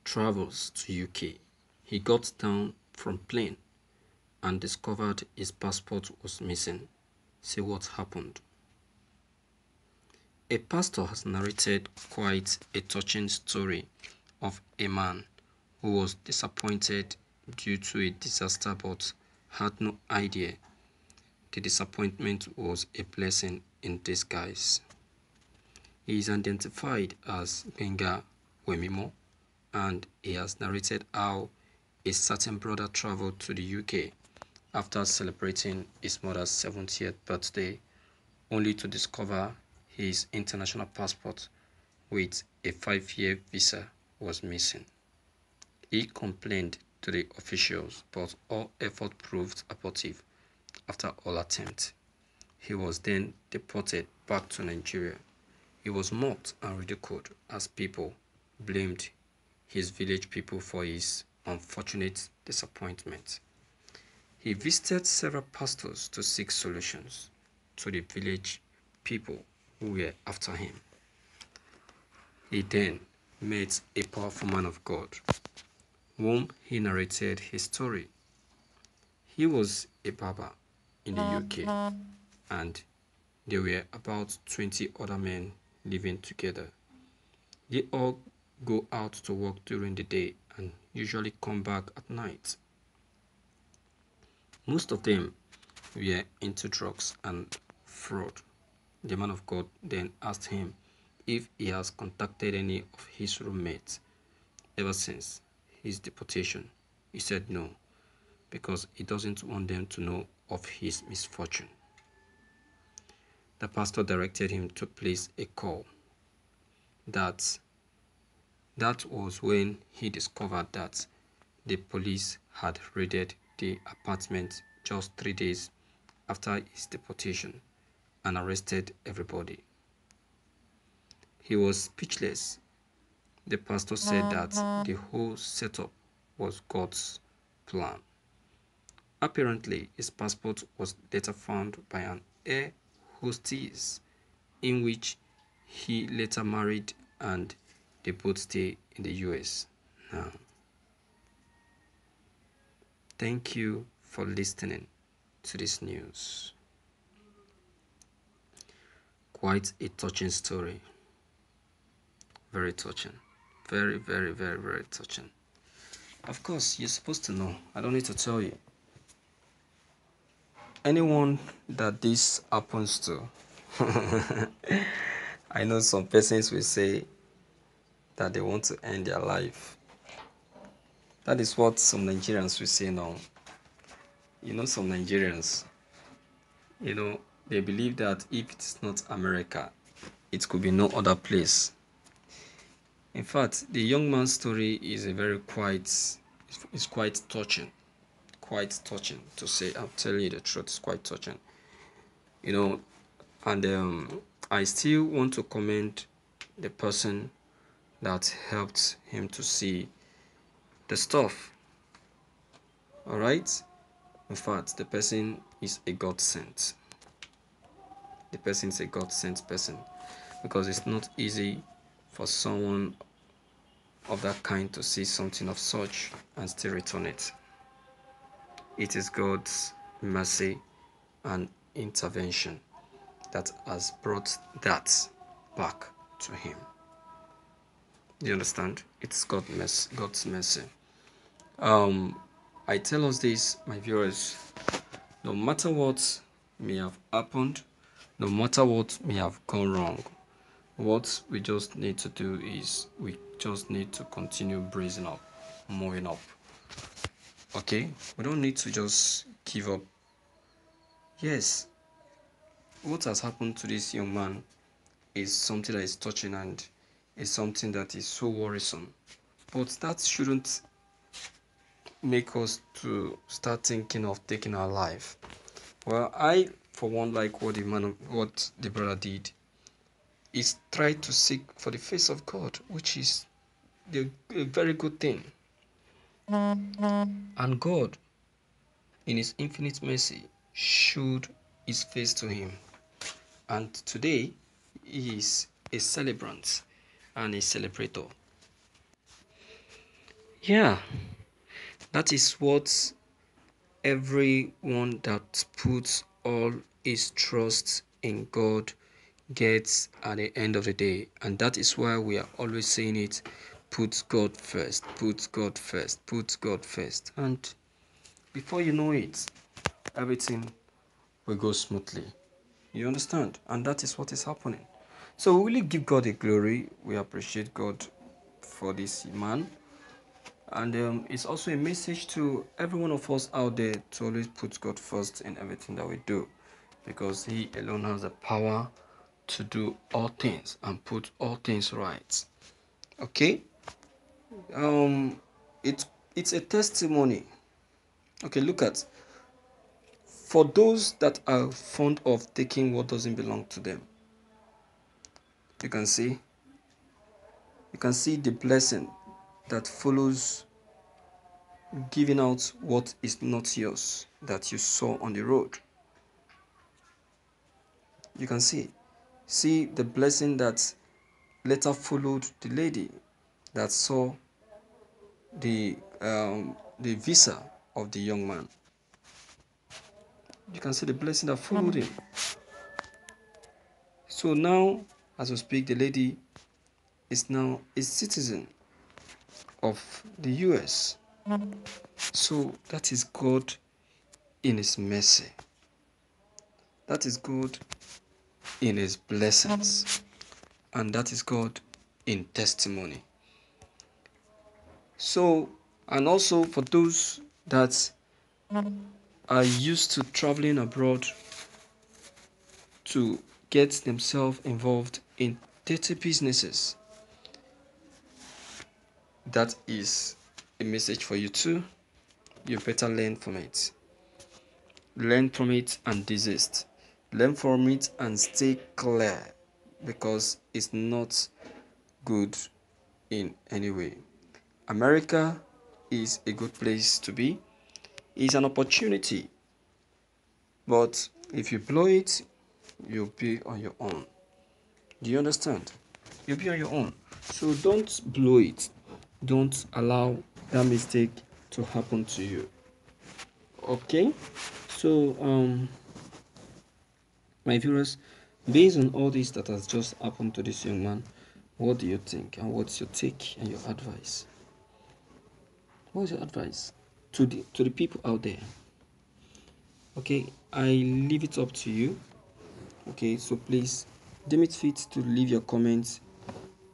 travels to UK. He got down from plane and discovered his passport was missing. See what happened. A pastor has narrated quite a touching story of a man who was disappointed due to a disaster but had no idea the disappointment was a blessing in disguise. He is identified as Benga Wemimo, and he has narrated how a certain brother traveled to the UK after celebrating his mother's 70th birthday, only to discover his international passport with a 5-year visa was missing. He complained to the officials, but all effort proved abortive after all attempts. He was then deported back to Nigeria. He was mocked and ridiculed as people blamed his village people for his unfortunate disappointment. He visited several pastors to seek solutions to the village people who were after him. He then met a powerful man of God, whom he narrated his story. He was a barber in the UK, and there were about 20 other men living together. They all go out to work during the day and usually come back at night. Most of them were into drugs and fraud. The man of God then asked him if he has contacted any of his roommates ever since his deportation. He said no, because he doesn't want them to know of his misfortune. The pastor directed him to place a call. That was when he discovered that the police had raided the apartment just 3 days after his deportation and arrested everybody. He was speechless. The pastor said that the whole setup was God's plan. Apparently, his passport was later found by an air hostess, in which he later married, and they both stay in the US now. Thank you for listening to this news. Quite a touching story. Very touching. Very, very, very, very touching. Of course, you're supposed to know. I don't need to tell you. Anyone that this happens to, I know some persons will say that they want to end their life. That is what some Nigerians will say now. Some Nigerians, they believe that if it's not America, it could be no other place. In fact, the young man's story is quite touching. Quite touching to say. I'll tell you the truth, it's quite touching. And I still want to commend the person that helped him to see the stuff. Alright? In fact, the person is a God sent. The person is a God sent person, because it's not easy for someone of that kind to see something of such and still return it. It is God's mercy and intervention that has brought that back to him. Do you understand? It's God's mercy. I tell us this, my viewers, no matter what may have happened, no matter what may have gone wrong, what we just need to do is we just need to continue brazen up, moving up. Okay? We don't need to just give up. Yes, what has happened to this young man is something that is touching and is something that is so worrisome. But that shouldn't make us to start thinking of taking our life. Well, I, for one, like what the brother did, is try to seek for the face of God, which is a very good thing. And God, in his infinite mercy, showed his face to him. And today, he is a celebrant and a celebrator. Yeah, that is what everyone that puts all his trust in God gets at the end of the day. And that is why we are always saying it: put God first, put God first, put God first. And before you know it, everything will go smoothly. You understand? And that is what is happening. So we really give God the glory. We appreciate God for this man. And it's also a message to every one of us out there to always put God first in everything that we do, because He alone has the power to do all things and put all things right. Okay? Um, it it's a testimony. Okay, look at, for those that are fond of taking what doesn't belong to them. You can see the blessing that follows giving out what is not yours that you saw on the road. You can see the blessing that later followed the lady that saw the visa of the young man. You can see the blessing that followed him. So now, as we speak, the lady is now a citizen of the US. So that is God in His mercy. That is God in His blessings. And that is God in testimony. So, and also for those that are used to traveling abroad to get themselves involved in dirty businesses, that is a message for you too. You better learn from it. Learn from it and desist. Learn from it and stay clear, because it's not good in any way. America is a good place to be. It's an opportunity, but if you blow it, you'll be on your own. Do you understand? You'll be on your own. So don't blow it. Don't allow that mistake to happen to you. Okay? So, my viewers, based on all this that has just happened to this young man, what do you think? And what's your take and your advice? What's your advice to the people out there? Okay, I leave it up to you. Okay, so please deem it fit to leave your comments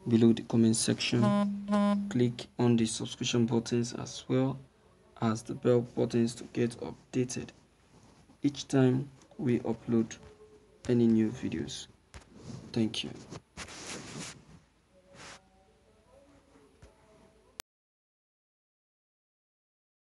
below the comment section. Click on the subscription buttons as well as the bell buttons to get updated each time we upload any new videos. Thank you.